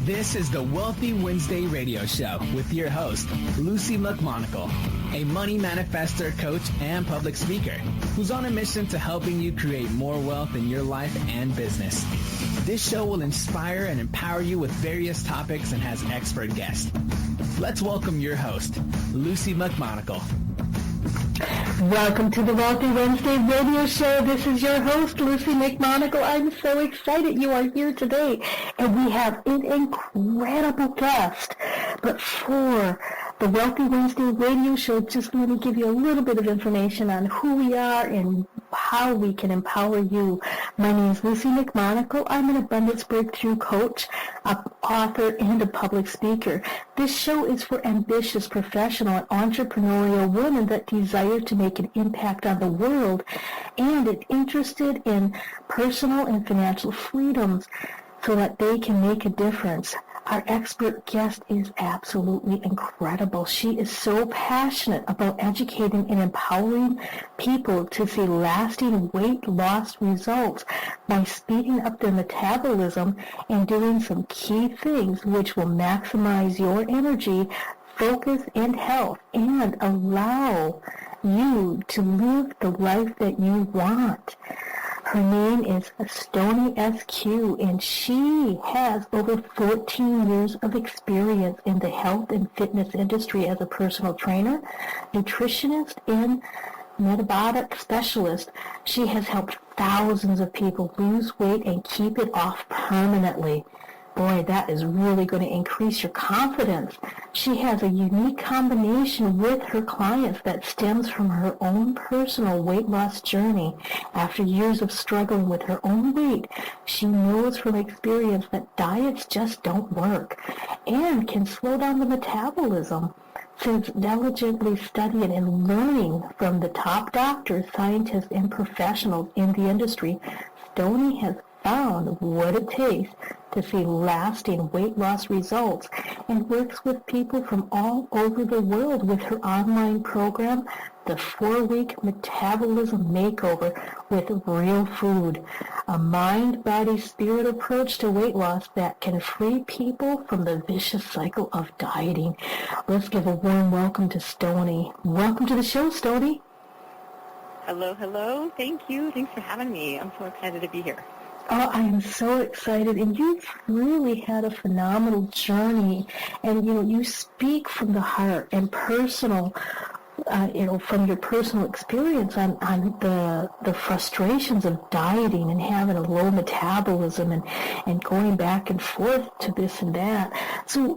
This is the Wealthy Wednesday radio show with your host, Lucy McMonagle, a money manifestor, coach, and public speaker who's on a mission to helping you create more wealth in your life and business. This show will inspire and empower you with various topics and has expert guests. Let's welcome your host, Lucy McMonagle. Welcome to the Wealthy Wednesday radio show. This is your host, Lucy McMonagle. I'm so excited you are here today. And we have an incredible guest. But for the Wealthy Wednesday radio show, just let me give you a little bit of information on who we are and how we can empower you. My name is Lucy McMonagle. I'm an abundance breakthrough coach, an author, and a public speaker. This show is for ambitious, professional, and entrepreneurial women that desire to make an impact on the world and are interested in personal and financial freedoms so that they can make a difference. Our expert guest is absolutely incredible. She is so passionate about educating and empowering people to see lasting weight loss results by speeding up their metabolism and doing some key things which will maximize your energy, focus, and health, and allow you to live the life that you want. Her name is Stoney Eskew, and she has over 14 years of experience in the health and fitness industry as a personal trainer, nutritionist, and metabolic specialist. She has helped thousands of people lose weight and keep it off permanently. Boy, that is really going to increase your confidence. She has a unique combination with her clients that stems from her own personal weight loss journey. After years of struggling with her own weight, she knows from experience that diets just don't work and can slow down the metabolism. Since diligently studying and learning from the top doctors, scientists, and professionals in the industry, Stoney has found what it takes to see lasting weight loss results and works with people from all over the world with her online program, the 4-week Metabolism Makeover with real food, a mind, body, spirit approach to weight loss that can free people from the vicious cycle of dieting. Let's give a warm welcome to Stoney. Welcome to the show, Stoney. Hello, hello. Thank you. Thanks for having me. I'm so excited to be here. Oh, I am so excited, and you've really had a phenomenal journey, and, you speak from the heart and personal, from your personal experience on the frustrations of dieting and having a low metabolism and going back and forth to this and that. So,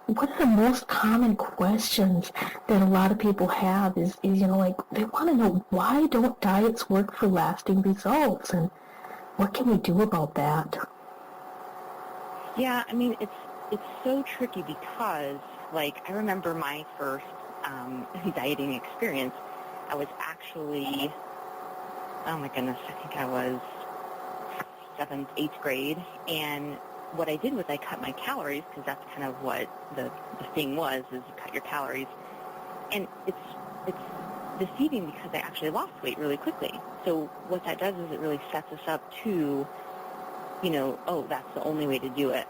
what are the most common questions that a lot of people have is they want to know, why don't diets work for lasting results, and what can we do about that? Yeah, I mean, it's so tricky because, I remember my first dieting experience. I was actually, oh my goodness, I think I was 7th, 8th grade, and what I did was I cut my calories, because that's kind of what the thing was, is you cut your calories, and it's deceiving because I actually lost weight really quickly. So what that does is it really sets us up to, that's the only way to do it.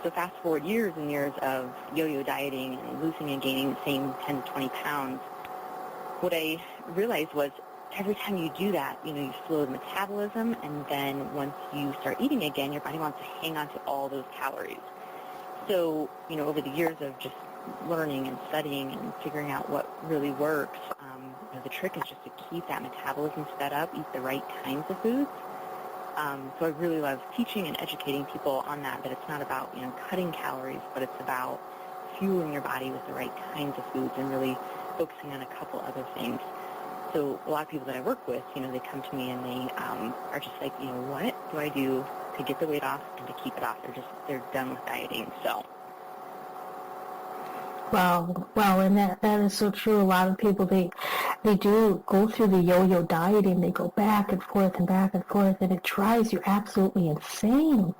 So fast forward years and years of yo-yo dieting and losing and gaining the same 10 to 20 pounds, what I realized was every time you do that, you slow the metabolism, and then once you start eating again, your body wants to hang on to all those calories. So, over the years of just learning and studying and figuring out what really works, the trick is just to keep that metabolism sped up, eat the right kinds of foods. So I really love teaching and educating people on that it's not about, cutting calories, but it's about fueling your body with the right kinds of foods and really focusing on a couple other things. So a lot of people that I work with, they come to me and they are just like, what do I do to get the weight off and to keep it off? They're done with dieting, so. Wow, and that is so true. A lot of people, they do go through the yo-yo dieting. They go back and forth, and it drives you absolutely insane.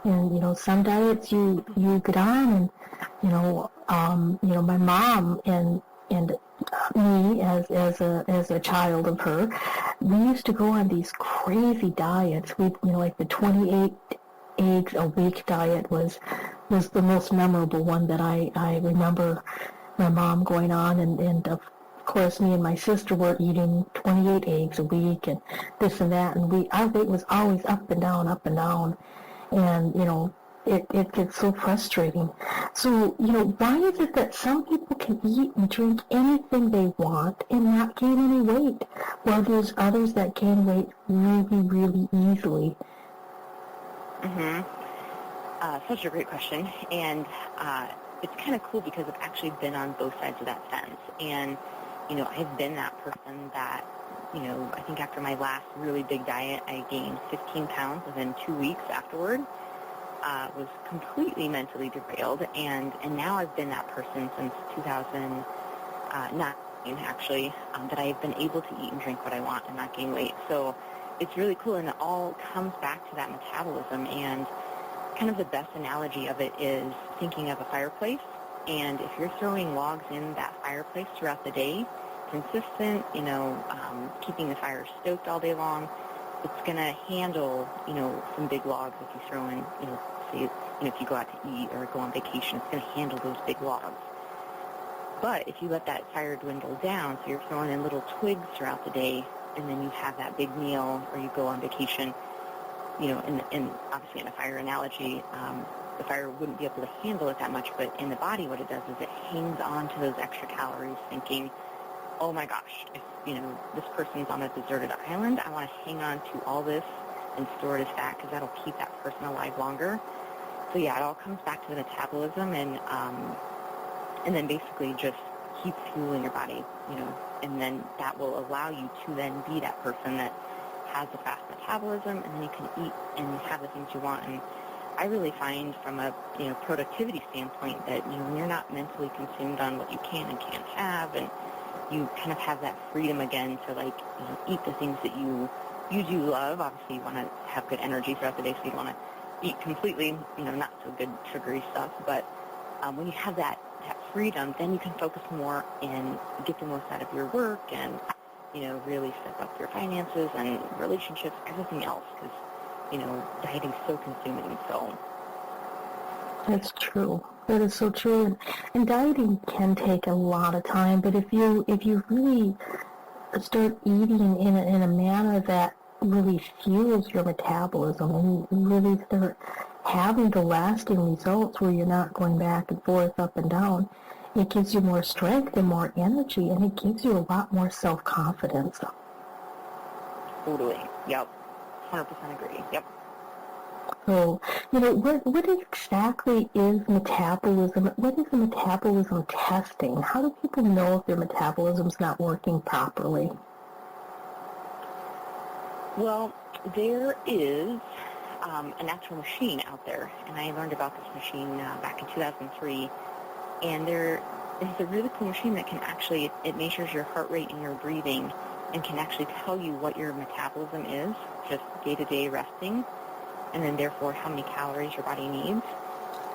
And, some diets you get on, and, my mom and me as a child of her, we used to go on these crazy diets. We, like the 28 eggs a week diet was the most memorable one that I remember my mom going on, and of course me and my sister were eating 28 eggs a week and this and that, and our weight was always up and down, and it gets so frustrating. So, why is it that some people can eat and drink anything they want and not gain any weight, while there's others that gain weight really, really easily? Such a great question, and it's kind of cool because I've actually been on both sides of that fence, and I've been that person that I think after my last really big diet, I gained 15 pounds within 2 weeks afterward. Was completely mentally derailed, and now I've been that person since 2009, actually, that I've been able to eat and drink what I want and not gain weight. So it's really cool, and it all comes back to that metabolism, and kind of the best analogy of it is thinking of a fireplace, and if you're throwing logs in that fireplace throughout the day, consistent, keeping the fire stoked all day long, it's going to handle, some big logs if you throw in, say, if you go out to eat or go on vacation, it's going to handle those big logs. But if you let that fire dwindle down, so you're throwing in little twigs throughout the day, and then you have that big meal or you go on vacation, and obviously in a fire analogy, the fire wouldn't be able to handle it that much, but in the body what it does is it hangs on to those extra calories thinking, oh my gosh, if, this person's on a deserted island, I want to hang on to all this and store it as fat because that'll keep that person alive longer. So yeah, it all comes back to the metabolism, and then basically just keep fueling your body, and then that will allow you to then be that person that has a fast metabolism, and then you can eat and have the things you want. And I really find from a productivity standpoint that when you're not mentally consumed on what you can and can't have, and you kind of have that freedom again to eat the things that you do love. Obviously, you want to have good energy throughout the day, so you don't want to eat completely not so good sugary stuff. But when you have that freedom, then you can focus more and get the most out of your work, and really step up your finances and relationships, everything else, because dieting is so consuming. So that's true. That is so true. And dieting can take a lot of time, but if you really start eating in a manner that really fuels your metabolism, and you really start having the lasting results where you're not going back and forth, up and down, it gives you more strength and more energy, and it gives you a lot more self-confidence. Totally. Yep. 100% agree. Yep. So, what exactly is metabolism? What is the metabolism testing? How do people know if their metabolism's not working properly? Well, there is an actual machine out there, and I learned about this machine back in 2003, and there is a really cool machine that can actually, it measures your heart rate and your breathing and can actually tell you what your metabolism is, just day-to-day resting, and then therefore how many calories your body needs.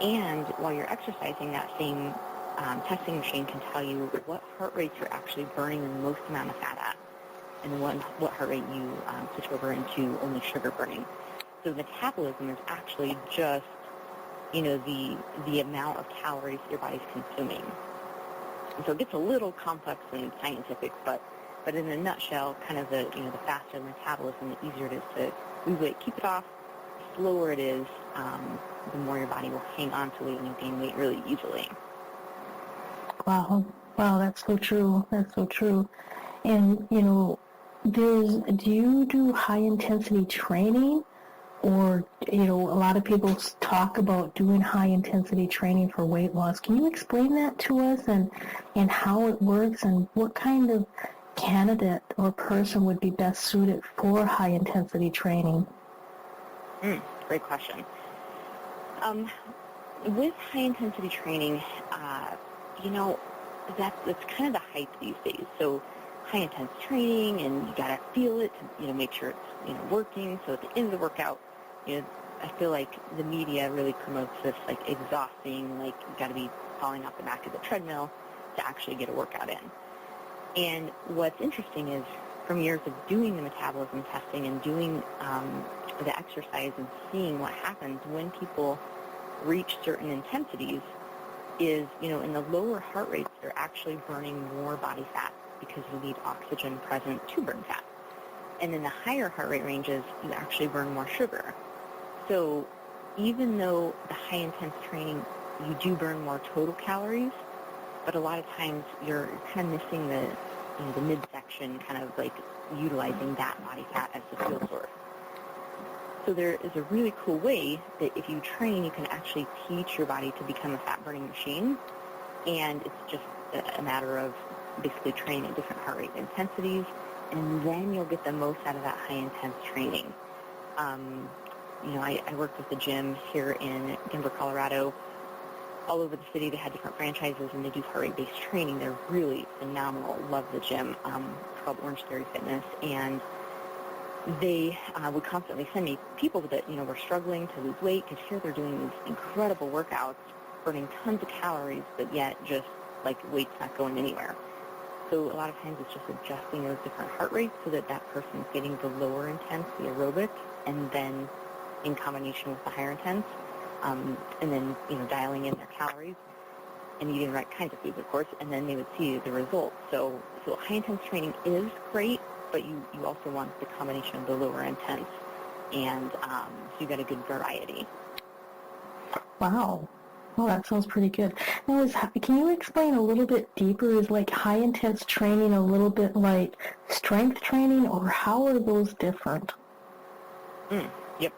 And while you're exercising, that same testing machine can tell you what heart rates you're actually burning the most amount of fat at, and what heart rate you switch over into only sugar burning. So metabolism is actually just, the amount of calories your body's consuming. And so it gets a little complex and scientific, but in a nutshell, kind of the faster the metabolism, the easier it is to lose weight, keep it off. The slower it is, the more your body will hang on to weight and you gain weight really easily. Wow, that's so true. That's so true. And, do you do high-intensity training? Or, a lot of people talk about doing high-intensity training for weight loss. Can you explain that to us and how it works and what kind of candidate or person would be best suited for high-intensity training? Great question. With high-intensity training, that's kind of the hype these days. So high-intense training, and you got to feel it to, make sure it's, working. So at the end of the workout, I feel like the media really promotes this, exhausting, you got to be falling off the back of the treadmill to actually get a workout in. And what's interesting is from years of doing the metabolism testing and doing the exercise and seeing what happens when people reach certain intensities is, in the lower heart rates, they're actually burning more body fat because you need oxygen present to burn fat. And in the higher heart rate ranges, you actually burn more sugar. So even though the high-intense training, you do burn more total calories, but a lot of times you're kind of missing the midsection, kind of like utilizing that body fat as the fuel source. So there is a really cool way that if you train, you can actually teach your body to become a fat-burning machine, and it's just a matter of basically training at different heart rate intensities, and then you'll get the most out of that high-intense training. I worked with the gym here in Denver, Colorado. All over the city, they had different franchises, and they do heart rate-based training. They're really phenomenal. Love the gym. It's called Orange Theory Fitness, and they would constantly send me people that, were struggling to lose weight, because here they're doing these incredible workouts, burning tons of calories, but yet just, weight's not going anywhere. So a lot of times it's just adjusting those different heart rates so that that person's getting the lower intense, the aerobic, and then in combination with the higher intense, and then, dialing in their calories and eating the right kinds of foods, of course, and then they would see the results. So high-intense training is great, but you also want the combination of the lower intense, and so you got a good variety. Wow. Well, that sounds pretty good. Now, can you explain a little bit deeper? Is high-intense training a little bit like strength training, or how are those different? Yep.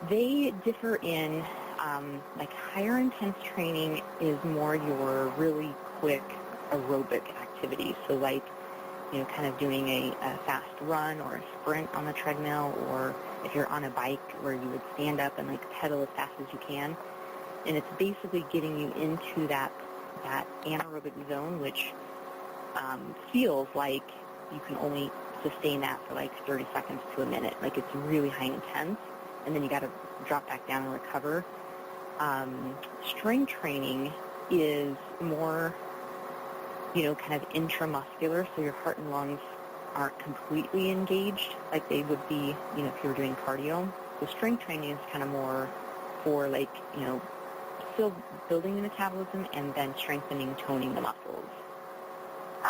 They differ in, higher intense training is more your really quick aerobic activities. So kind of doing a fast run or a sprint on the treadmill, or if you're on a bike where you would stand up and pedal as fast as you can. And it's basically getting you into that anaerobic zone, which feels like you can only sustain that for 30 seconds to a minute. It's really high intense, and then you got to drop back down and recover. Strength training is more, kind of intramuscular, so your heart and lungs aren't completely engaged like they would be, if you were doing cardio. So strength training is kind of more for still building the metabolism and then strengthening, toning the muscles.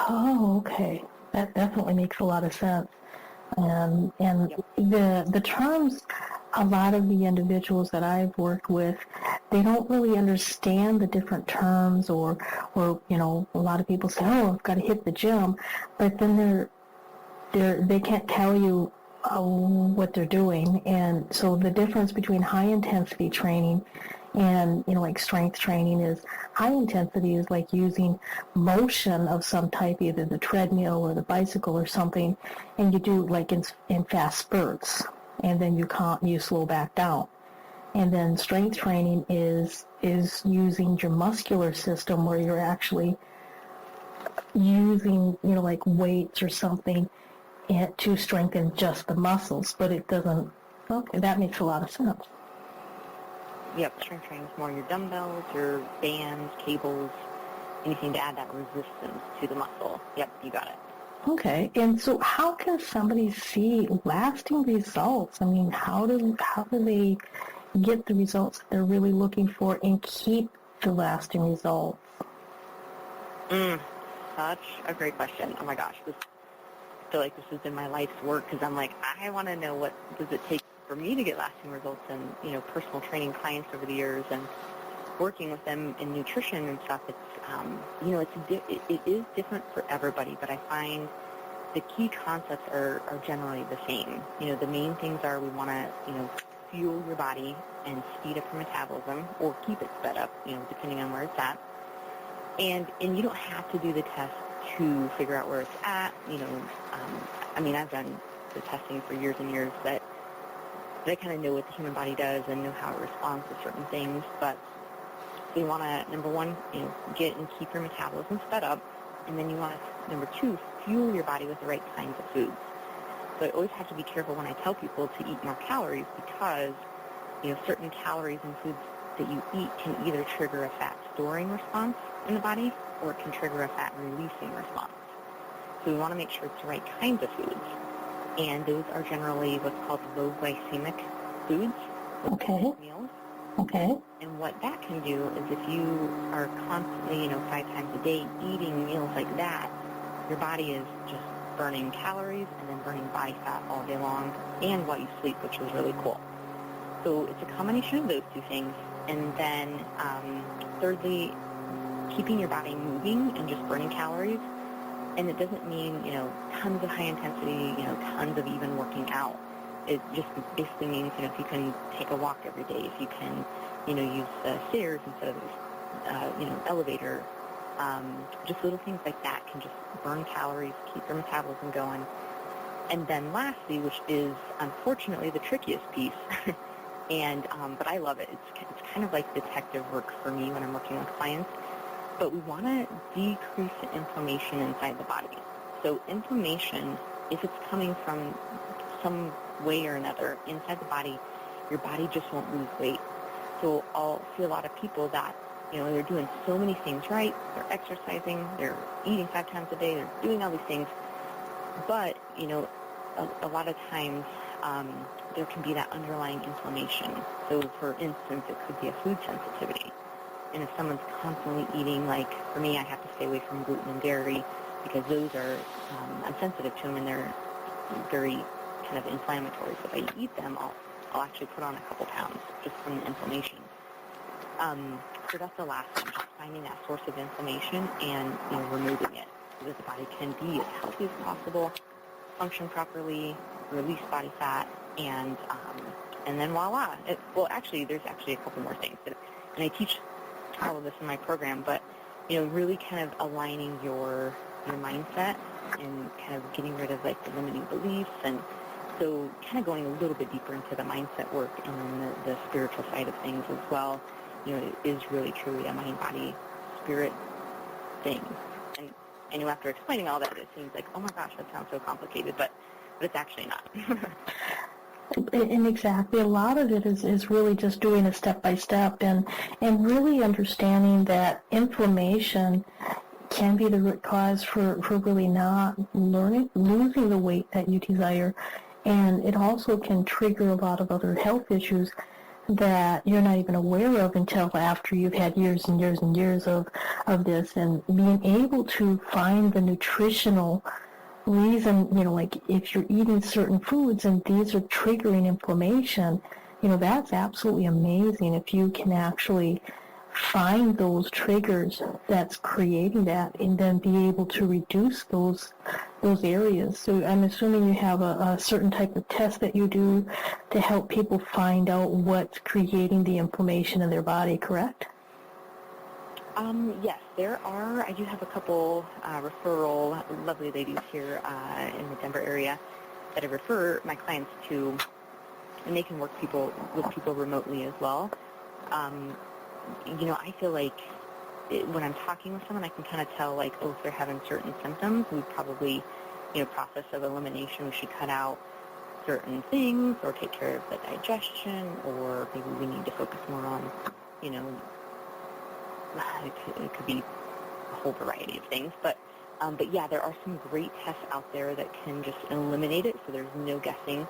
Oh, okay. That definitely makes a lot of sense. And Yep. the terms, a lot of the individuals that I've worked with, they don't really understand the different terms, or a lot of people say, oh, I've got to hit the gym, but then they can't tell you what they're doing. And so the difference between high intensity training and strength training is high intensity is using motion of some type, either the treadmill or the bicycle or something, and you do in fast spurts, and then you slow back down. And then strength training is using your muscular system, where you're actually using weights or something to strengthen just the muscles, but it doesn't. Okay, that makes a lot of sense. Yep, strength training is more your dumbbells, your bands, cables, anything to add that resistance to the muscle. Yep, you got it. Okay, and so how can somebody see lasting results? I mean, how do they get the results that they're really looking for and keep the lasting results? Such a great question. Oh my gosh, I feel like this has been my life's work, because I'm I want to know what does it take for me to get lasting results, and personal training clients over the years and working with them in nutrition and stuff. It's it is different for everybody, but I find the key concepts are generally the same. The main things are we want to fuel your body and speed up your metabolism, or keep it sped up, depending on where it's at. And you don't have to do the test to figure out where it's at. I've done the testing for years and years that I kind of know what the human body does and know how it responds to certain things. But you want to, number one, get and keep your metabolism sped up. And then you want to, number two, fuel your body with the right kinds of foods. So I always have to be careful when I tell people to eat more calories, because, certain calories and foods that you eat can either trigger a fat storing response in the body, or it can trigger a fat releasing response. So we want to make sure it's the right kinds of foods. and those are generally what's called low glycemic foods, Okay. meals. Okay. And what that can do is if you are constantly, 5 times a day eating meals like that, your body is just burning calories and then burning body fat all day long and while you sleep, which is really cool. So it's a combination of those two things. And then thirdly, keeping your body moving and just burning calories. And it doesn't mean, tons of high intensity, tons of even working out. It just basically means, if you can take a walk every day, if you can, use stairs instead of, elevator, just little things like that can just burn calories, keep your metabolism going. And then lastly, which is unfortunately the trickiest piece, but I love it. It's kind of like detective work for me when I'm working with clients. But we want to decrease the inflammation inside the body. So inflammation, if it's coming from some way or another inside the body, your body just won't lose weight. So I'll see a lot of people that, they're doing so many things right. They're exercising, they're eating 5 times a day, they're doing all these things. But, a lot of times there can be that underlying inflammation. So for instance, it could be a food sensitivity. And if someone's constantly eating, like for me, I have to stay away from gluten and dairy because those are, I'm sensitive to them and they're very kind of inflammatory. So if I eat them, I'll actually put on a couple pounds just from the inflammation. So that's the last thing, just finding that source of inflammation and removing it so that the body can be as healthy as possible, function properly, release body fat, and then voila. There's actually a couple more things. And I teach all of this in my program, but really kind of aligning your mindset and kind of getting rid of like the limiting beliefs, and so kind of going a little bit deeper into the mindset work and then the spiritual side of things as well. It is really truly a mind, body, spirit thing. And I know after explaining all that, it seems like, oh my gosh, that sounds so complicated, but it's actually not. And exactly, a lot of it is really just doing a step-by-step and really understanding that inflammation can be the root cause for really not losing the weight that you desire. And it also can trigger a lot of other health issues that you're not even aware of until after you've had years and years and years of this. And being able to find the nutritional reason, like if you're eating certain foods and these are triggering inflammation, that's absolutely amazing if you can actually find those triggers that's creating that and then be able to reduce those areas. So I'm assuming you have a certain type of test that you do to help people find out what's creating the inflammation in their body, correct? Yes, there are. I do have a couple referral lovely ladies here in the Denver area that I refer my clients to, and they can work with people remotely as well. I feel like when I'm talking with someone, I can kind of tell, like, if they're having certain symptoms, we probably, process of elimination, we should cut out certain things or take care of the digestion, or maybe we need to focus more on, it could be a whole variety of things. But yeah, there are some great tests out there that can just eliminate it, so there's no guessing.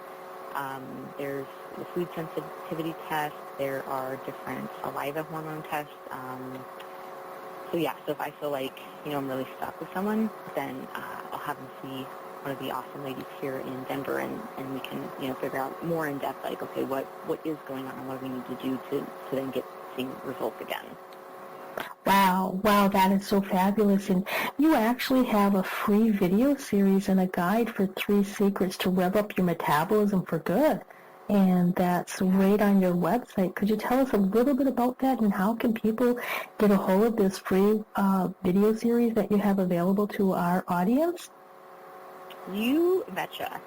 There's the food sensitivity test. There are different saliva hormone tests. So if I feel like, I'm really stuck with someone, then I'll have them see one of the awesome ladies here in Denver, and we can, figure out more in depth, like, okay, what is going on and what do we need to do to then get seeing results again. Wow, that is so fabulous. And you actually have a free video series and a guide for 3 secrets to rev up your metabolism for good. And that's right on your website. Could you tell us a little bit about that, and how can people get a hold of this free video series that you have available to our audience? You betcha.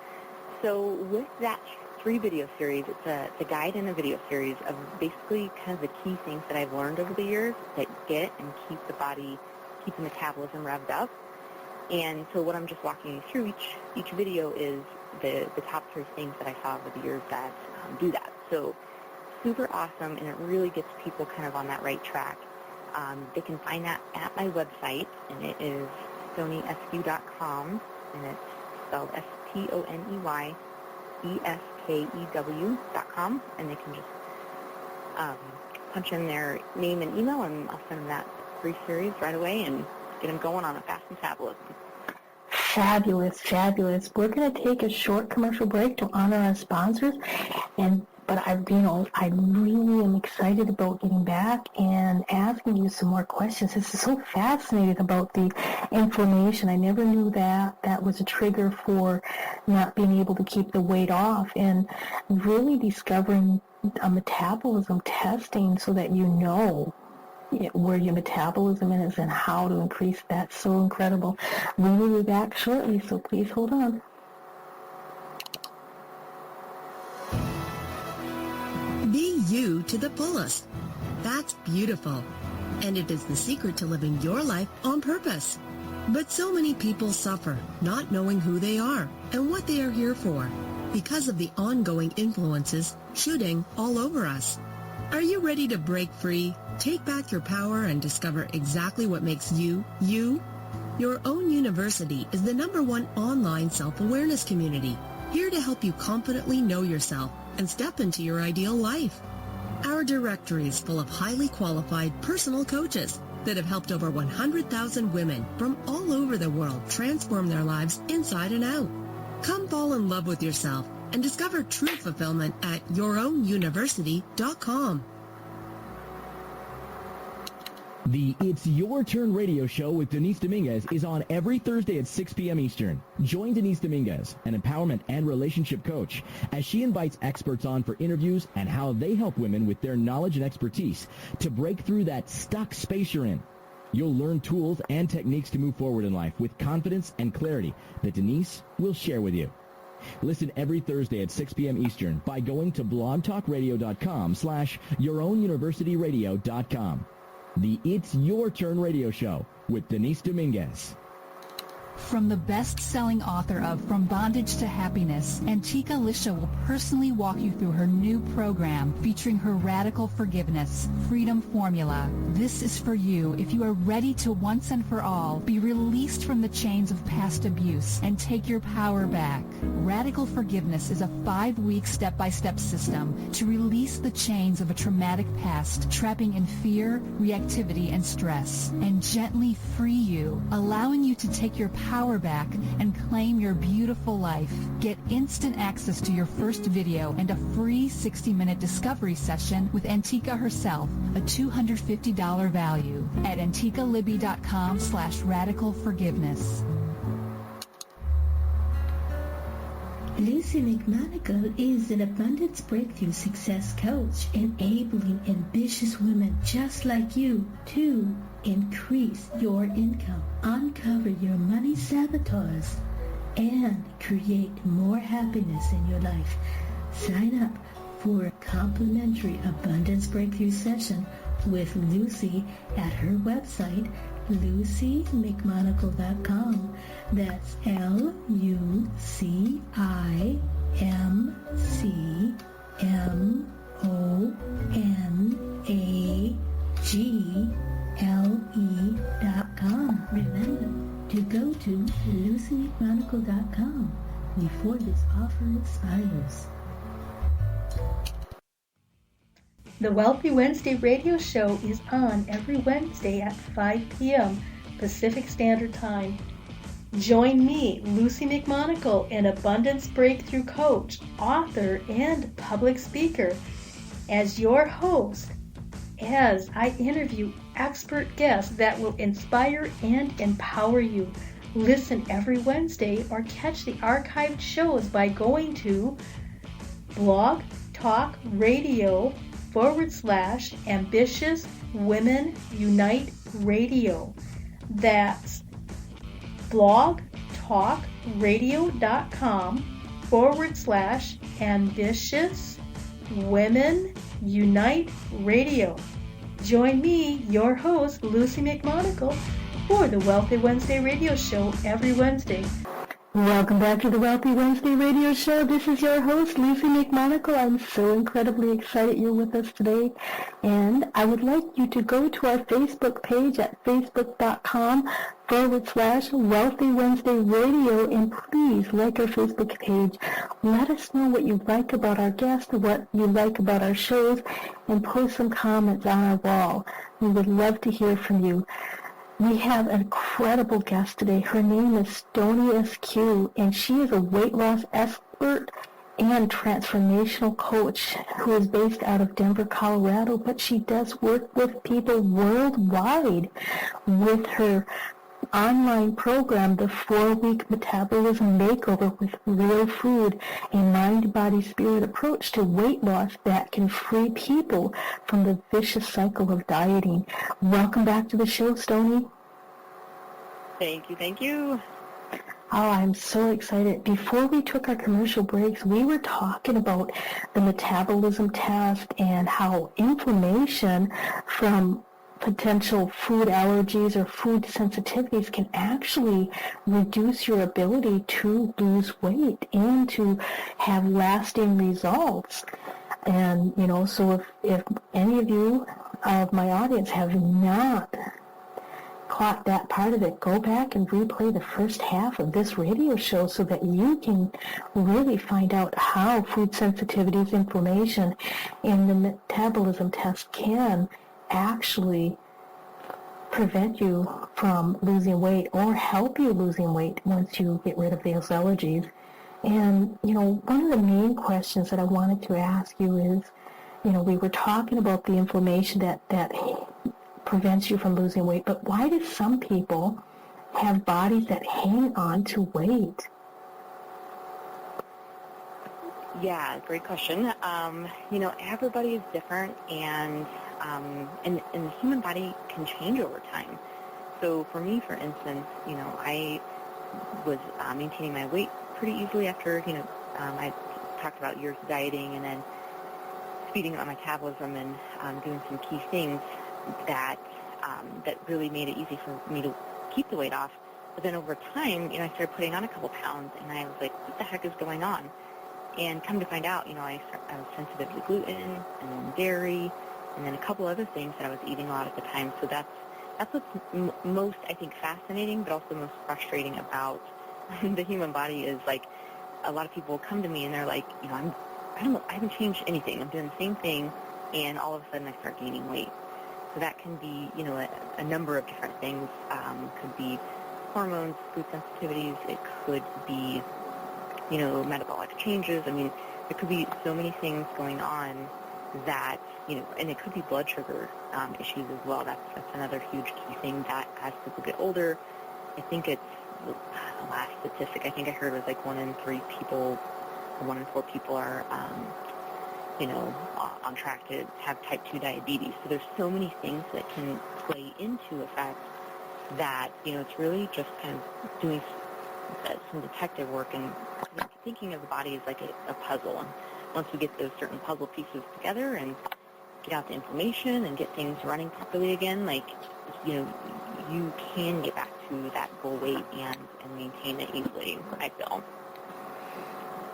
So with that free video series, it's a guide and a video series of basically kind of the key things that I've learned over the years that get and keep the metabolism revved up. And so what I'm just walking you through each video is the top 3 things that I saw over the years that do that. So super awesome, and it really gets people kind of on that right track. They can find that at my website, and it is StoneyEskew.com, and it's spelled StoneyEskew.com, and they can just punch in their name and email, and I'll send them that free series right away and get them going on a fast metabolism. Fabulous, fabulous. We're going to take a short commercial break to honor our sponsors, but I really am excited about getting back and asking you some more questions. This is so fascinating about the inflammation. I never knew that was a trigger for not being able to keep the weight off, and really discovering a metabolism testing so that you know where your metabolism is and how to increase that. So incredible. We will be back shortly, so please hold on. Be you to the fullest. That's beautiful. And it is the secret to living your life on purpose. But so many people suffer not knowing who they are and what they are here for because of the ongoing influences shooting all over us. Are you ready to break free, take back your power, and discover exactly what makes you, you? Your Own University is the #1 online self-awareness community, here to help you confidently know yourself and step into your ideal life. Our directory is full of highly qualified personal coaches that have helped over 100,000 women from all over the world transform their lives inside and out. Come fall in love with yourself and discover true fulfillment at yourownuniversity.com. The It's Your Turn radio show with Denise Dominguez is on every Thursday at 6 p.m. Eastern. Join Denise Dominguez, an empowerment and relationship coach, as she invites experts on for interviews and how they help women with their knowledge and expertise to break through that stuck space you're in. You'll learn tools and techniques to move forward in life with confidence and clarity that Denise will share with you. Listen every Thursday at 6 p.m. Eastern by going to blogtalkradio.com/yourownuniversityradio.com. The It's Your Turn radio show with Denise Dominguez. From the best-selling author of From Bondage to Happiness, Antika Lisha will personally walk you through her new program featuring her Radical Forgiveness Freedom Formula. This is for you if you are ready to once and for all be released from the chains of past abuse and take your power back. Radical Forgiveness is a 5-week step-by-step system to release the chains of a traumatic past, trapping in fear, reactivity, and stress, and gently free you, allowing you to take your power back and claim your beautiful life. Get instant access to your first video and a free 60-minute discovery session with Antika herself, a $250 value, at antikalibby.com/radicalforgiveness. Lucy McMonigle is an abundance breakthrough success coach, enabling ambitious women just like you to increase your income, uncover your money sabotage, and create more happiness in your life. Sign up for a complimentary abundance breakthrough session with Lucy at her website, LucyMcMonigle.com. That's LucyMcMonigle.com. Remember to go to LucyMcMonigle.com before this offer expires. The Wealthy Wednesday radio show is on every Wednesday at 5 p.m. Pacific Standard Time. Join me, Lucy McMonigle, an abundance breakthrough coach, author, and public speaker, as your host, as I interview expert guests that will inspire and empower you. Listen every Wednesday or catch the archived shows by going to Blog Talk Radio /Ambitious Women Unite Radio. That's blogtalkradio.com /Ambitious Women Unite Radio. Join me, your host, Lucy McMonigle, for the Wealthy Wednesday radio show every Wednesday. Welcome back to the Wealthy Wednesday radio show. This is your host, Lucy McMonagle. I'm so incredibly excited you're with us today. And I would like you to go to our Facebook page at facebook.com/Wealthy Wednesday Radio, and please like our Facebook page. Let us know what you like about our guests, what you like about our shows, and post some comments on our wall. We would love to hear from you. We have an incredible guest today. Her name is Stoney Eskew, and she is a weight loss expert and transformational coach who is based out of Denver, Colorado, but she does work with people worldwide with her online program, the 4-week Metabolism Makeover with Real Food, a mind-body-spirit approach to weight loss that can free people from the vicious cycle of dieting. Welcome back to the show, Stoney. Thank you. Oh, I'm so excited. Before we took our commercial breaks, we were talking about the metabolism test and how inflammation from potential food allergies or food sensitivities can actually reduce your ability to lose weight and to have lasting results. And, so if any of you of my audience have not caught that part of it, go back and replay the first half of this radio show so that you can really find out how food sensitivities, inflammation, and the metabolism test can actually prevent you from losing weight or help you losing weight once you get rid of those allergies. And, one of the main questions that I wanted to ask you is, we were talking about the inflammation that prevents you from losing weight, but why do some people have bodies that hang on to weight? Yeah, great question. Everybody is different, and the human body can change over time. So for me, for instance, I was maintaining my weight pretty easily after, I talked about years of dieting and then speeding up my metabolism and doing some key things that really made it easy for me to keep the weight off. But then over time, I started putting on a couple pounds, and I was like, what the heck is going on? And come to find out, I was sensitive to gluten and dairy, and then a couple other things that I was eating a lot at the time. So that's what's most, I think, fascinating, but also most frustrating about the human body is, like, a lot of people come to me and they're like, I haven't changed anything. I'm doing the same thing, and all of a sudden I start gaining weight. So that can be, a number of different things. Could be hormones, food sensitivities. It could be, metabolic changes. I mean, there could be so many things going on that, and it could be blood sugar issues as well. That's another huge key thing that as people get older, I think it's the last statistic I think I heard was like 1 in 4 people are on track to have type 2 diabetes. So there's so many things that can play into effect that, it's really just kind of doing some detective work and thinking of the body as like a puzzle. And once we get those certain puzzle pieces together and get out the inflammation and get things running properly again, you can get back to that goal weight and maintain it easily, I feel.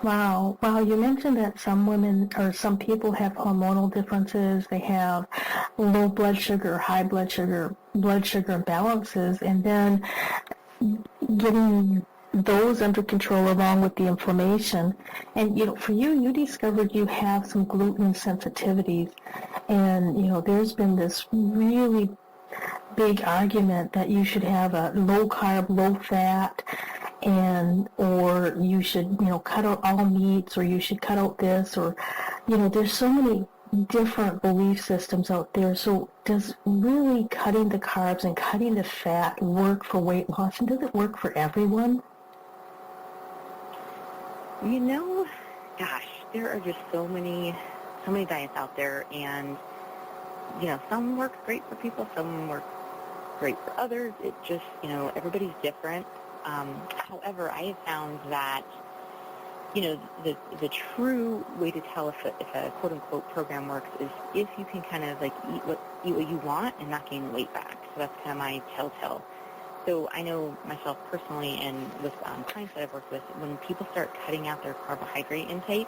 Wow. You mentioned that some women or some people have hormonal differences. They have low blood sugar, high blood sugar imbalances, and then getting those under control along with the inflammation. And, for you discovered you have some gluten sensitivities. And, there's been this really big argument that you should have a low carb, low fat, or you should, cut out all meats, or you should cut out this, or, there's so many different belief systems out there. So does really cutting the carbs and cutting the fat work for weight loss, and does it work for everyone? Gosh, there are just so many diets out there, and, some work great for people, some work great for others. It just, everybody's different. However, I have found that, the true way to tell if a quote-unquote program works is if you can kind of like eat what you want and not gain weight back. So that's kind of my telltale So I know myself personally and with clients that I've worked with, when people start cutting out their carbohydrate intake,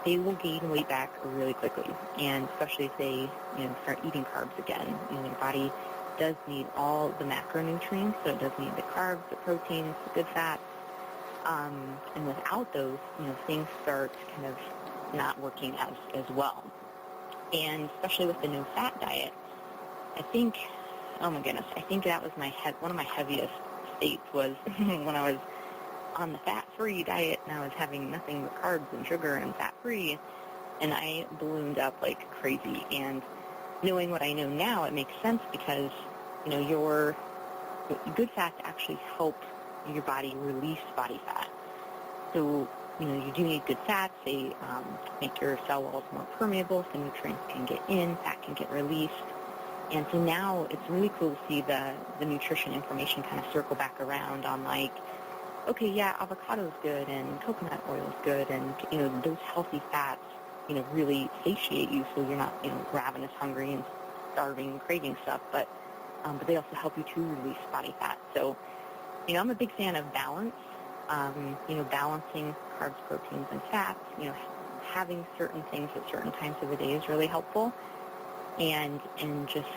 they will gain weight back really quickly. And especially if they, start eating carbs again. Their body does need all the macronutrients, so it does need the carbs, the proteins, the good fats. And without those, things start kind of not working as well. And especially with the no-fat diet, I think, oh my goodness, I think that was one of my heaviest states was when I was on the fat-free diet and I was having nothing but carbs and sugar and fat-free, and I ballooned up like crazy. And knowing what I know now, it makes sense because, your good fats actually help your body release body fat. So, you do need good fats. They make your cell walls more permeable so nutrients can get in, fat can get released. And so now it's really cool to see the nutrition information kind of circle back around on like, okay, yeah, avocado is good and coconut oil is good, and, those healthy fats, really satiate you so you're not, ravenous, hungry, and starving and craving stuff, but they also help you to release body fat. So, I'm a big fan of balance, balancing carbs, proteins, and fats, having certain things at certain times of the day is really helpful, and just,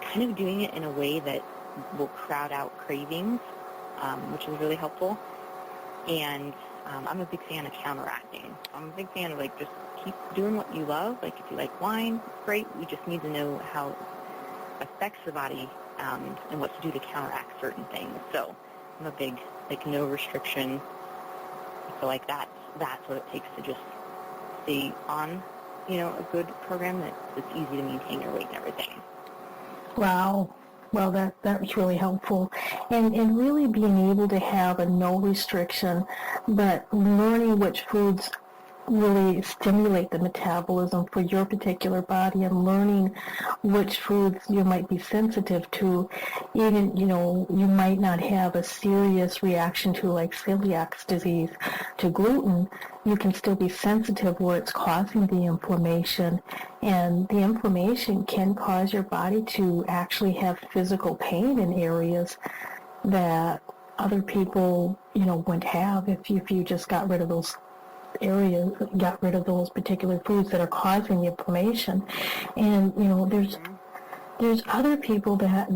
kind of doing it in a way that will crowd out cravings, which is really helpful. And I'm a big fan of counteracting. I'm a big fan of, like, just keep doing what you love. Like, if you like wine, great. We just need to know how it affects the body and what to do to counteract certain things. So I'm a big, like, no restriction. I feel like that's what it takes to just stay on, a good program that's easy to maintain your weight and everything. Wow. Well, that was really helpful. And really being able to have a no restriction, but learning which foods really stimulate the metabolism for your particular body, and learning which foods you might be sensitive to. Even, you might not have a serious reaction to, like celiac disease, to gluten. You can still be sensitive where it's causing the inflammation, and the inflammation can cause your body to actually have physical pain in areas that other people, wouldn't have if you just got rid of those areas, got rid of those particular foods that are causing the inflammation. And, there's other people that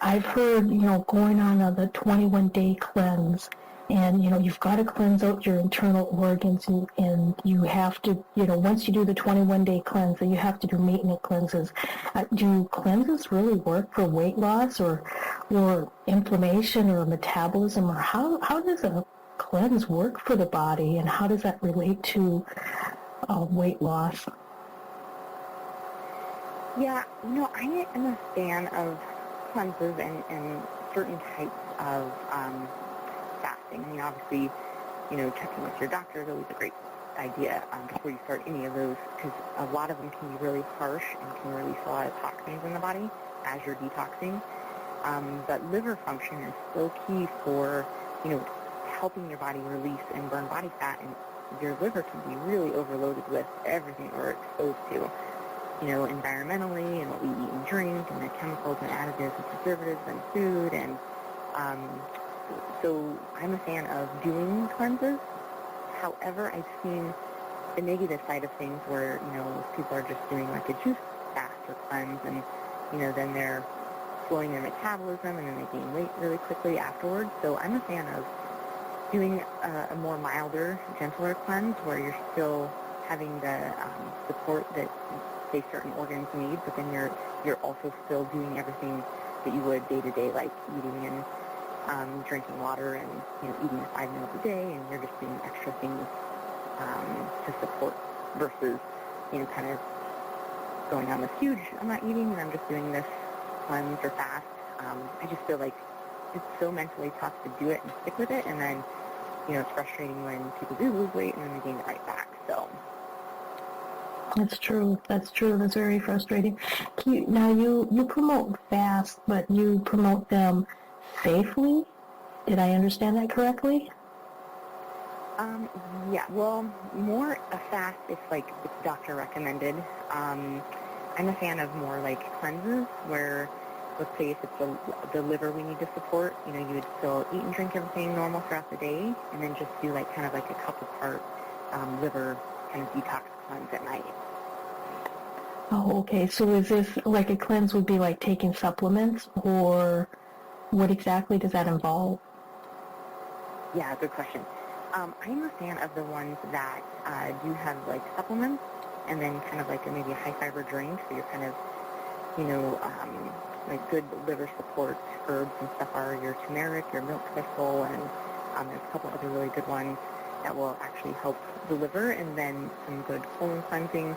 I've heard, going on the 21-day cleanse, and, you've got to cleanse out your internal organs, and you have to, once you do the 21-day cleanse, then you have to do maintenance cleanses. Do cleanses really work for weight loss or inflammation or metabolism, or how does a cleanse work for the body, and how does that relate to weight loss? Yeah, I am a fan of cleanses and certain types of fasting. I mean, obviously, checking with your doctor is always a great idea before you start any of those, because a lot of them can be really harsh and can release a lot of toxins in the body as you're detoxing. But liver function is so key for, helping your body release and burn body fat, and your liver can be really overloaded with everything we're exposed to, environmentally, and what we eat and drink, and the chemicals and additives and preservatives and food, and so I'm a fan of doing cleanses. However, I've seen the negative side of things where, people are just doing like a juice fast or cleanse, and, then they're slowing their metabolism, and then they gain weight really quickly afterwards. So I'm a fan of doing a more milder, gentler cleanse where you're still having the support that, say, certain organs need, but then you're also still doing everything that you would day to day, like eating and drinking water and eating 5 meals a day, and you're just doing extra things to support versus kind of going on this huge I'm not eating and I'm just doing this cleanse or fast. I just feel like it's so mentally tough to do it and stick with it, and then it's frustrating when people do lose weight and then they gain it right back. So That's true. That's very frustrating. Now you promote fast, but you promote them safely? Did I understand that correctly? Yeah, well, more a fast if, like, it's doctor recommended. I'm a fan of more, like, cleanses where, let's say if it's the liver we need to support, you know, you would still eat and drink everything normal throughout the day, and then just do like kind of like a couple part liver kind of detox cleanse at night. Oh, okay. So is this like a cleanse would be like taking supplements, or what exactly does that involve? Yeah, good question. I'm a fan of the ones that do have like supplements and then kind of like maybe a high fiber drink, so you're kind of, you know, like good liver support herbs and stuff are your turmeric, your milk thistle, and there's a couple other really good ones that will actually help the liver, and then some good colon cleansing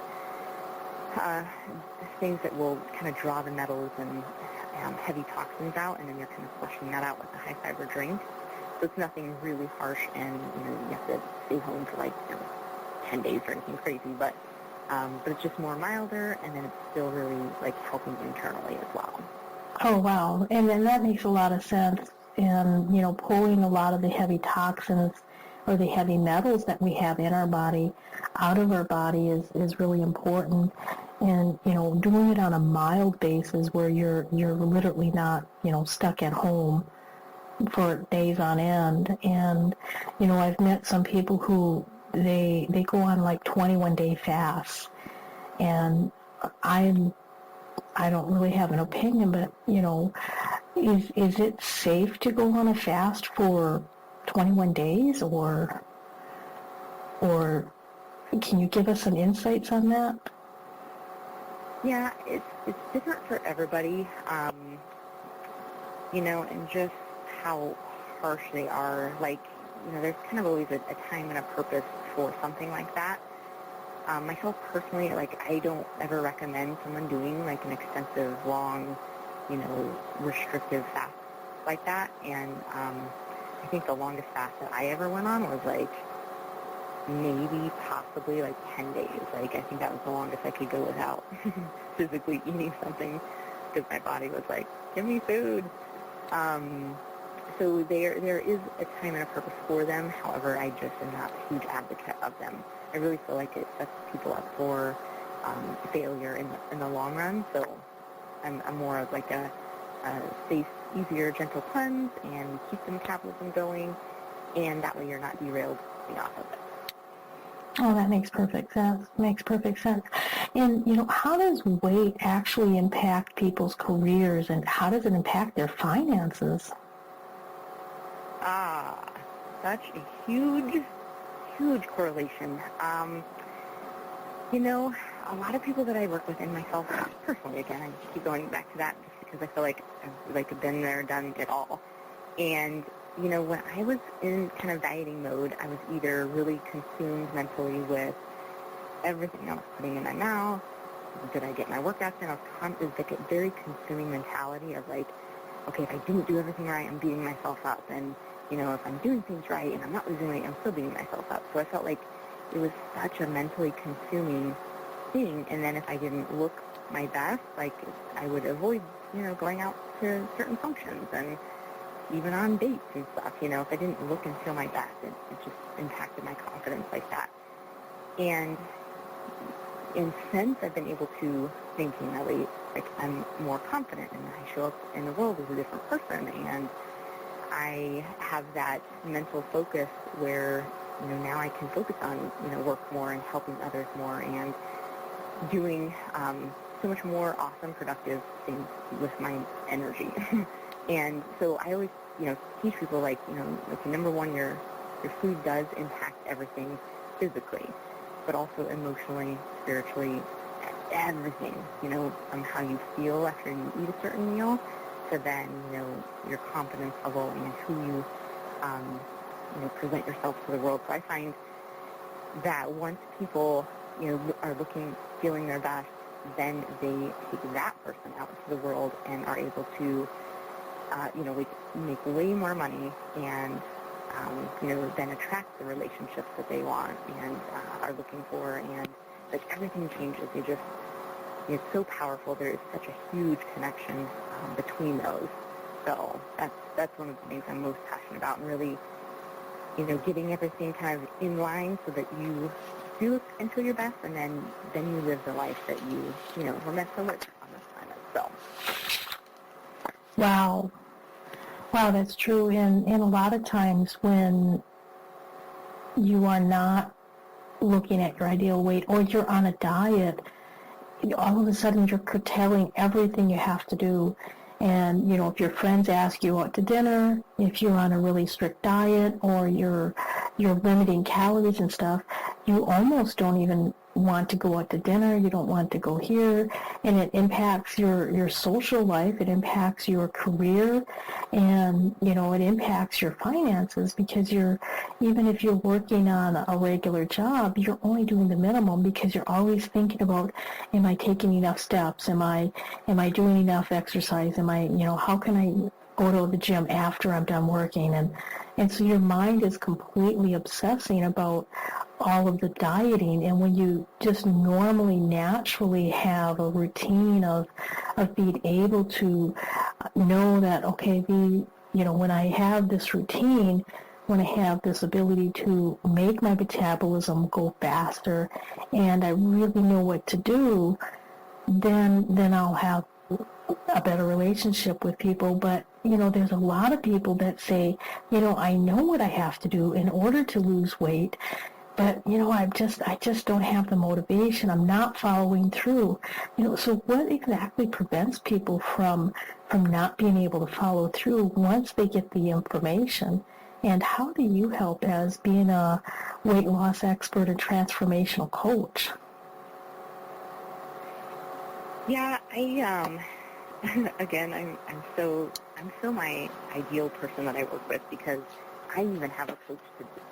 things that will kind of draw the metals and heavy toxins out, and then you're kind of flushing that out with a high fiber drink. So it's nothing really harsh, and you know, you have to stay home for like 10 days or anything crazy, but it's just more milder, and then it's still really like helping internally as well. Oh, wow. And then that makes a lot of sense. And, you know, pulling a lot of the heavy toxins or the heavy metals that we have in our body out of our body is really important. And, you know, doing it on a mild basis where you're literally not, you know, stuck at home for days on end. And, you know, I've met some people who they go on like 21-day fasts. And I don't really have an opinion, but, you know, is it safe to go on a fast for 21 days, or can you give us some insights on that? Yeah, it's different for everybody, you know, and just how harsh they are. Like, you know, there's kind of always a time and a purpose for something like that. Myself personally, like, I don't ever recommend someone doing like an extensive, long, you know, restrictive fast like that. And I think the longest fast that I ever went on was like maybe possibly like 10 days. Like, I think that was the longest I could go without physically eating something, because my body was like, give me food. So there is a time and a purpose for them. However, I just am not a huge advocate of them. I really feel like it sets people up for failure in the long run. So I'm more of like a safe, easier, gentle cleanse, and keep the metabolism going, and that way you're not derailed off of it. Oh, that makes perfect sense. And, you know, how does weight actually impact people's careers, and how does it impact their finances? Such a huge correlation. You know, a lot of people that I work with, and myself personally, again, I keep going back to that just because I feel like I've been there, done it all. And, you know, when I was in kind of dieting mode, I was either really consumed mentally with everything I was putting in my mouth. Did I get my workouts in? It was like a very consuming mentality of like, okay, if I didn't do everything right, I'm beating myself up. And, you know, if I'm doing things right and I'm not losing weight, I'm still beating myself up. So I felt like it was such a mentally consuming thing. And then if I didn't look my best, like, I would avoid, you know, going out to certain functions and even on dates and stuff. You know, if I didn't look and feel my best, it just impacted my confidence like that. And since I've been able to maintain my weight, like, I'm more confident, and I show up in the world as a different person, and I have that mental focus where, you know, now I can focus on, you know, work more and helping others more and doing so much more awesome, productive things with my energy. And so I always, you know, teach people, like, you know, like, number one, your food does impact everything physically, but also emotionally, spiritually, everything, you know, how you feel after you eat a certain meal, to then, you know, your confidence level and who you, you know, present yourself to the world. So I find that once people, you know, are feeling their best, then they take that person out into the world and are able to, you know, make way more money and, you know, then attract the relationships that they want and are looking for, and like everything changes. It's so powerful. There is such a huge connection between those. So that's one of the things I'm most passionate about, and really, you know, getting everything kind of in line so that you do until your best, and then you live the life that you know, were meant to live on this planet. So. Wow. Wow, that's true. And a lot of times when you are not looking at your ideal weight or you're on a diet, all of a sudden you're curtailing everything you have to do. And, if your friends ask you out to dinner, if you're on a really strict diet or you're limiting calories and stuff, you almost don't even want to go out to dinner. You don't want to go here. And it impacts your social life. It impacts your career. And, it impacts your finances because even if you're working on a regular job, you're only doing the minimum because you're always thinking about, am I taking enough steps? Am I doing enough exercise? How can I go to the gym after I'm done working? And so your mind is completely obsessing about all of the dieting. And when you just normally, naturally have a routine of being able to know that, okay, when I have this routine, when I have this ability to make my metabolism go faster and I really know what to do, then I'll have a better relationship with people. But there's a lot of people that say, I know what I have to do in order to lose weight, but I just don't have the motivation. I'm not following through. So what exactly prevents people from not being able to follow through once they get the information? And how do you help as being a weight loss expert and transformational coach? Yeah, again, I'm so my ideal person that I work with, because I even have a coach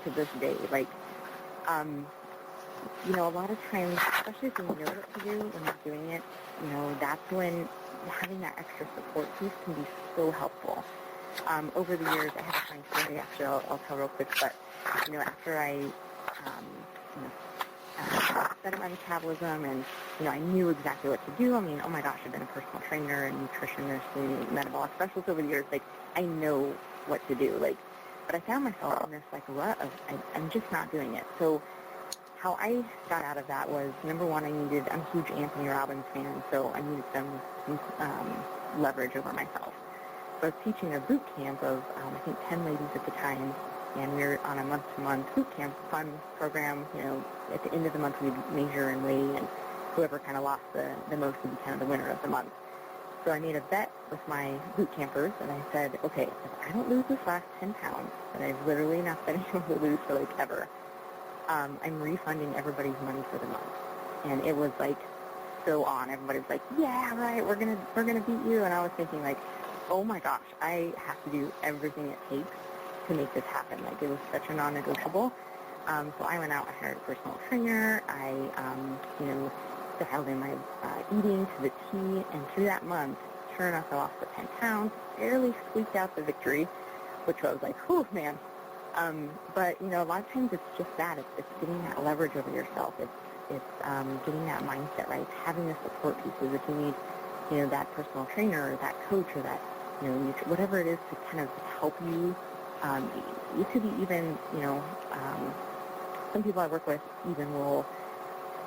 to this day. Like, a lot of times, especially if you know what to do when you're doing it, that's when having that extra support piece can be so helpful. Over the years, I have a funny story. Actually, I'll tell real quick. But after I studied my metabolism, and I knew exactly what to do. I mean, oh my gosh, I've been a personal trainer and nutritionist and metabolic specialist over the years. Like, I know what to do. Like, but I found myself in this rut of I'm just not doing it. So how I got out of that was, number one, I'm a huge Anthony Robbins fan, so I needed some leverage over myself. So I was teaching a boot camp of, I think, 10 ladies at the time, and we were on a month-to-month boot camp fun program. At the end of the month, we'd measure and weigh, and whoever kind of lost the most would be kind of the winner of the month. So I made a bet with my boot campers, and I said, okay, if I don't lose this last 10 pounds that I've literally not been able to lose for ever, I'm refunding everybody's money for the month. And it was so on. Everybody was like, yeah, right, we're gonna beat you. And I was thinking oh my gosh, I have to do everything it takes to make this happen. It was such a non-negotiable. So I went out, I hired a personal trainer, I dialed in my eating to the T, and through that month, sure enough, I lost the 10 pounds, barely squeaked out the victory, which I was like, whew, man. But, a lot of times it's just that. It's getting that leverage over yourself. It's getting that mindset right, having the support pieces. If you need, that personal trainer or that coach or that, whatever it is to kind of help you. It could be even, some people I work with even will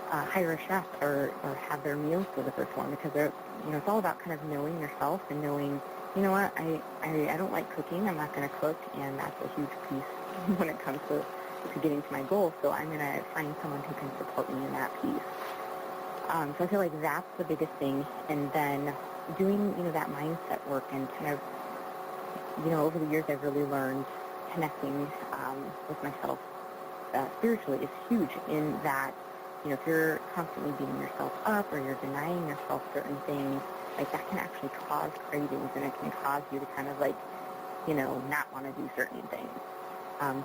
hire a chef or have their meals for the first one, because they're, it's all about kind of knowing yourself and knowing, what, I don't like cooking, I'm not going to cook, and that's a huge piece when it comes to getting to my goal, so I'm going to find someone who can support me in that piece. So I feel like that's the biggest thing, and then doing, that mindset work and kind of, over the years I've really learned connecting with myself spiritually is huge, in that, if you're constantly beating yourself up or you're denying yourself certain things, that can actually cause cravings, and it can cause you to kind of not want to do certain things.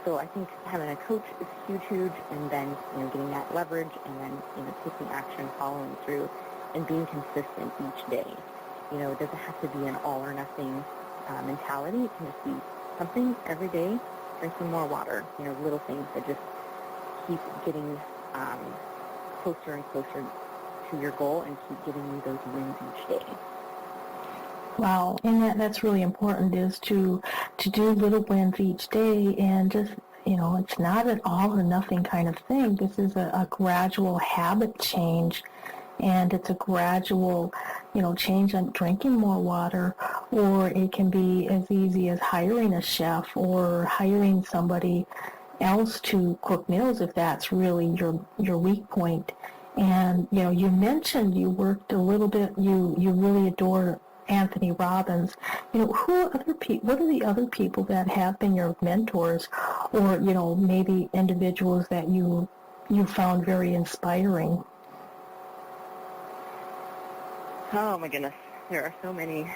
So I think having a coach is huge, and then, getting that leverage, and then, taking action, following through, and being consistent each day. It doesn't have to be an all or nothing mentality. It can just be something every day, drink some more water, little things that just keep getting closer and closer to your goal and keep giving you those wins each day. Wow, and that's really important, is to do little wins each day, and just, it's not an all or nothing kind of thing. This is a gradual habit change, and it's a gradual, change on drinking more water, or it can be as easy as hiring a chef or hiring somebody else to cook meals if that's really your weak point. And, you mentioned you worked a little bit, you really adore Anthony Robbins. What are the other people that have been your mentors, or, maybe individuals that you found very inspiring? Oh my goodness, there are so many.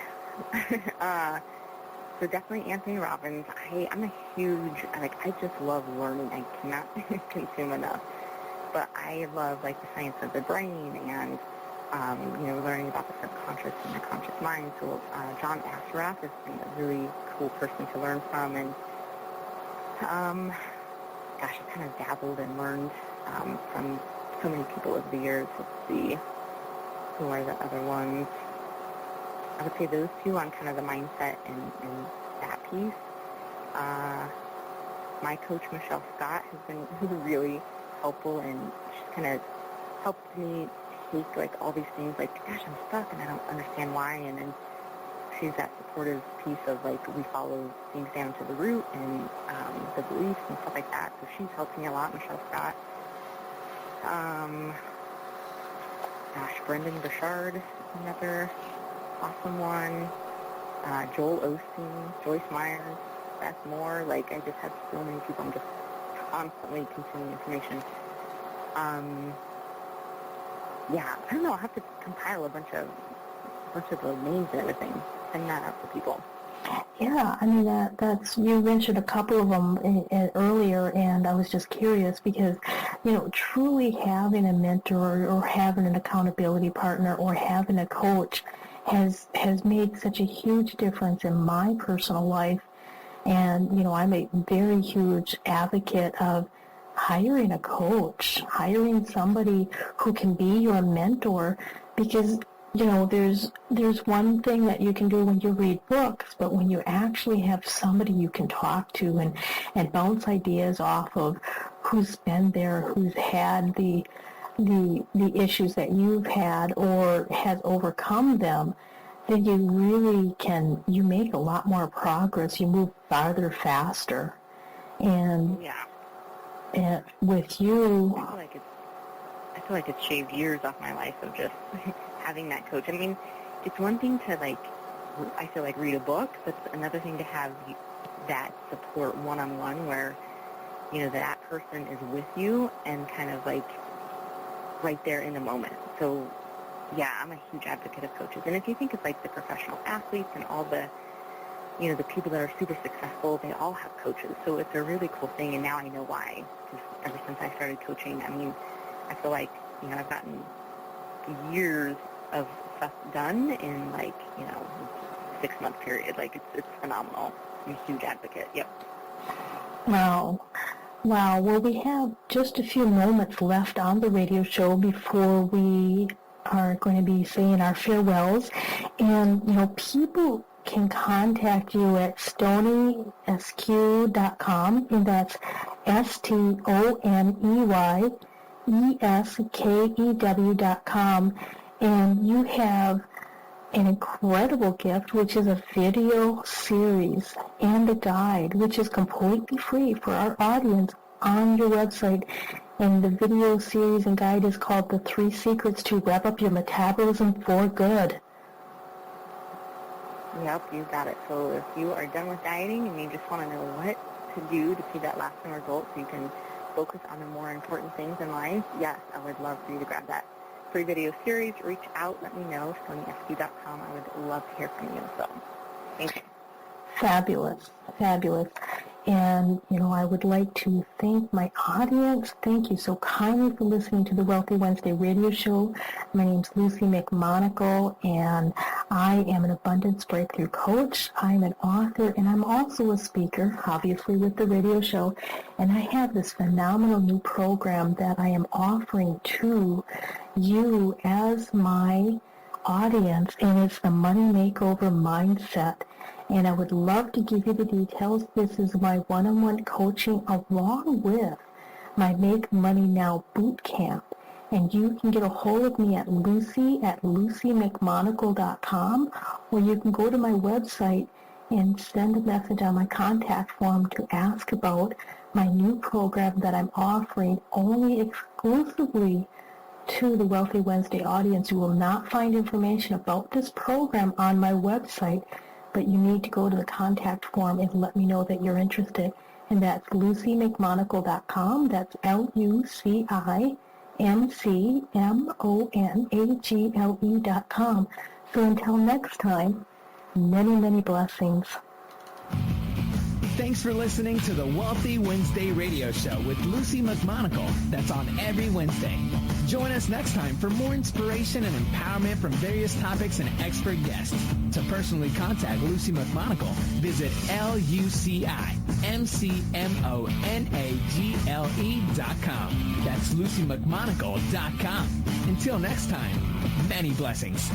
So definitely Anthony Robbins. I'm a huge, I just love learning. I cannot consume enough. But I love, the science of the brain and, learning about the subconscious and the conscious mind. So John Assaraf has been a really cool person to learn from. And, I kind of dabbled and learned from so many people over the years. Let's see. Who are the other ones? I would say those two on kind of the mindset and that piece. My coach, Michelle Scott, has been really helpful, and she's kind of helped me take, all these things, gosh, I'm stuck, and I don't understand why, and then she's that supportive piece of, we follow things down to the root and the beliefs and stuff like that. So she's helped me a lot, Michelle Scott. Brendan Burchard, another awesome one. Joel Osteen, Joyce Myers, Beth Moore. I just have so many people. I'm just constantly consuming information. I don't know. I'll have to compile a bunch of the names and everything. Send that out to people. Yeah, that's, you mentioned a couple of them earlier, and I was just curious because, truly having a mentor or having an accountability partner or having a coach has made such a huge difference in my personal life. And, I'm a very huge advocate of hiring a coach, hiring somebody who can be your mentor, because there's one thing that you can do when you read books, but when you actually have somebody you can talk to and bounce ideas off of, who's been there, who's had the issues that you've had or has overcome them, then you really you make a lot more progress. You move farther, faster. And, and with you, I feel like it's shaved years off my life of just having that coach. It's one thing to, I feel like read a book, but it's another thing to have that support one-on-one where, that person is with you and kind of, right there in the moment. So, yeah, I'm a huge advocate of coaches. And if you think of, the professional athletes and all the, the people that are super successful, they all have coaches. So it's a really cool thing, and now I know why. Because ever since I started coaching, I feel like, I've gotten years of stuff done in 6-month period. It's phenomenal. I'm a huge advocate. Yep. Wow. Well, we have just a few moments left on the radio show before we are going to be saying our farewells. And, people can contact you at StoneyEskew.com, and that's StoneyEskew.com. And you have an incredible gift, which is a video series and a guide, which is completely free for our audience on your website. And the video series and guide is called The 3 Secrets to Rev Up Your Metabolism for Good. Yep, you got it. So if you are done with dieting and you just want to know what to do to see that lasting result so you can focus on the more important things in life, yes, I would love for you to grab that free video series. Reach out, let me know, StoneyEskew.com. I would love to hear from you. So, thank you. Fabulous. And, I would like to thank my audience. Thank you so kindly for listening to the Wealthy Wednesday radio show. My name's Lucy McMonagle, and I am an abundance breakthrough coach. I'm an author, and I'm also a speaker, obviously, with the radio show. And I have this phenomenal new program that I am offering to you as my audience, and it's the Money Makeover Mindset. And I would love to give you the details. This is my one-on-one coaching along with my Make Money Now boot camp. And you can get a hold of me at lucy@lucymcmonagle.com, or you can go to my website and send a message on my contact form to ask about my new program that I'm offering only exclusively to the Wealthy Wednesday audience. You will not find information about this program on my website, but you need to go to the contact form and let me know that you're interested. And that's lucymcmonagle.com. That's lucymcmonagle.com. So until next time, many, many blessings. Thanks for listening to the Wealthy Wednesday radio show with Lucy McMonagle. That's on every Wednesday. Join us next time for more inspiration and empowerment from various topics and expert guests. To personally contact Lucy McMonagle, visit lucymcmonagle.com. That's lucymcmonagle.com. Until next time, many blessings.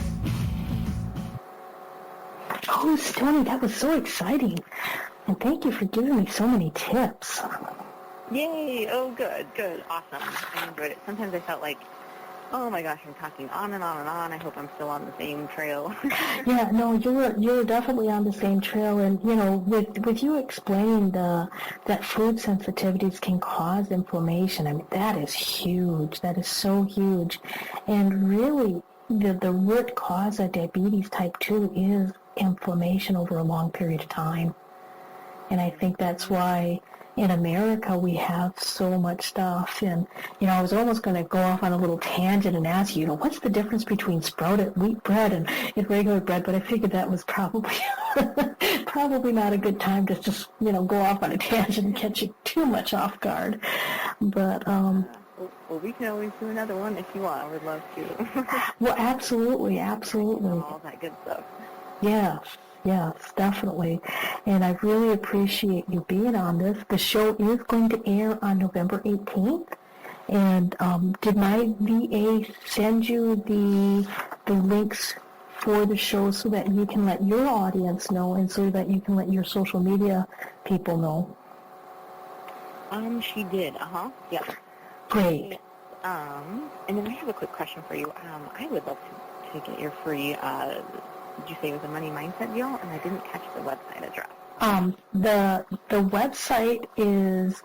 Oh, Stoney, that was so exciting. And thank you for giving me so many tips. Yay! Oh, good. Awesome. I enjoyed it. Sometimes I felt like, oh my gosh, I'm talking on and on and on. I hope I'm still on the same trail. Yeah, no, you're definitely on the same trail. And, you know, with you explaining that food sensitivities can cause inflammation, I mean, that is huge. That is so huge. And really, the root cause of diabetes type 2 is inflammation over a long period of time. And I think that's why in America we have so much stuff. And, you know, I was almost going to go off on a little tangent and ask you, what's the difference between sprouted wheat bread and regular bread? But I figured that was probably not a good time to just, go off on a tangent and catch you too much off guard. But, well, we can always do another one if you want. I would love to. Well, absolutely. All that good stuff. Yes, definitely. And I really appreciate you being on this. The show is going to air on November 18th. And did my VA send you the links for the show so that you can let your audience know and so that you can let your social media people know? She did. Yeah. Great. And then I have a quick question for you. I would love to get your free... did you say it was a money mindset deal? And I didn't catch the website address. The website is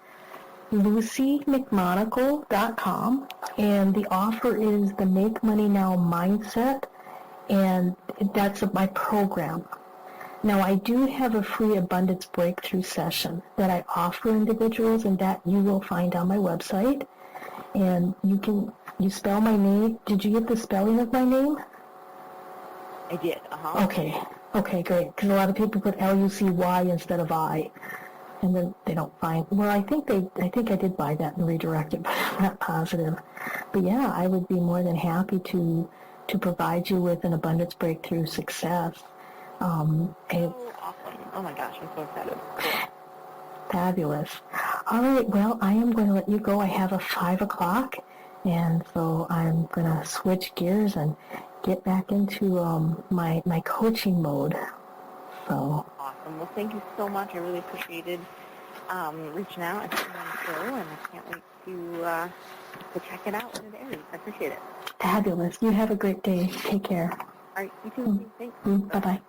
lucymcmonagle.com, and the offer is the Make Money Now Mindset, and that's my program. Now, I do have a free abundance breakthrough session that I offer individuals, and that you will find on my website. And you spell my name. Did you get the spelling of my name? I did, Okay, great. Because a lot of people put Lucy instead of I, and then they don't find. Well, I think I did buy that and redirect it, but I'm not positive. But yeah, I would be more than happy to provide you with an abundance breakthrough success. Oh, awesome! Oh my gosh, I'm so excited. Fabulous. All right, well, I am going to let you go. I have a 5 o'clock, and so I'm going to switch gears and get back into my coaching mode. So awesome. Well, thank you so much. I really appreciated reaching out and coming on the show, and I can't wait to check it out when it airs. I appreciate it. Fabulous. You have a great day. Take care. All right. You too. Thanks. Bye-bye.